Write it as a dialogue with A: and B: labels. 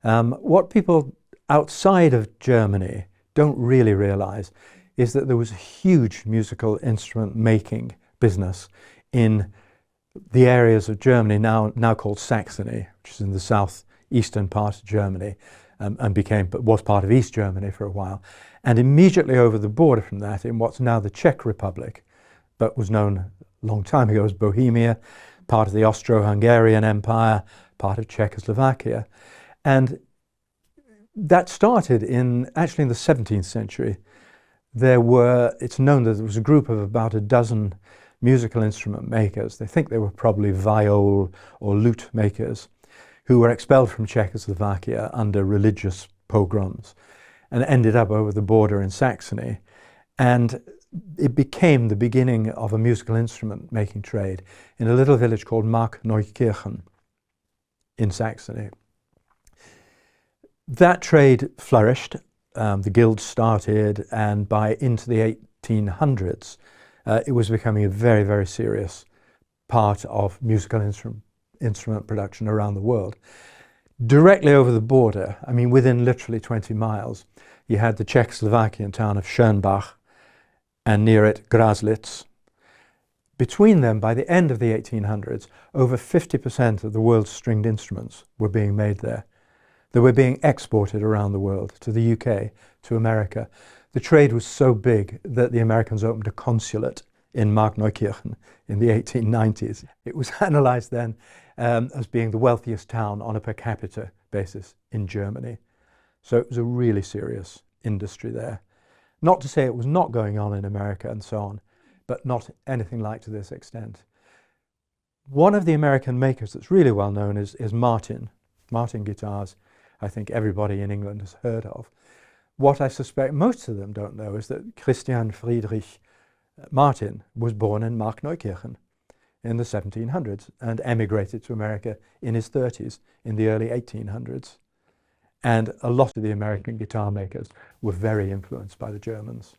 A: What people outside of Germany don't really realize is that there was a huge musical instrument making business in the areas of Germany now called Saxony, which is in the southeastern part of Germany, but was part of East Germany for a while. And immediately over the border from that, in what's now the Czech Republic, but was known a long time ago as Bohemia, part of the Austro-Hungarian Empire, part of Czechoslovakia. And that started actually in the 17th century. It's known that there was a group of about a dozen musical instrument makers. They think they were probably viol or lute makers who were expelled from Czechoslovakia under religious pogroms and ended up over the border in Saxony. And it became the beginning of a musical instrument making trade in a little village called Markneukirchen in Saxony. That trade flourished, the guilds started, and into the 1800s, it was becoming a very, very serious part of musical instrument production around the world. Directly over the border, I mean within literally 20 miles, you had the Czechoslovakian town of Schönbach, and near it Graslitz. Between them, by the end of the 1800s, over 50% of the world's stringed instruments were being made there. They were being exported around the world, to the UK, to America. The trade was so big that the Americans opened a consulate in Markneukirchen in the 1890s. It was analysed then as being the wealthiest town on a per capita basis in Germany. So it was a really serious industry there. Not to say it was not going on in America and so on, but not anything like to this extent. One of the American makers that's really well known is Martin. Martin guitars, I think everybody in England has heard of. What I suspect most of them don't know is that Christian Friedrich Martin was born in Markneukirchen in the 1700s and emigrated to America in his 30s in the early 1800s. And a lot of the American guitar makers were very influenced by the Germans.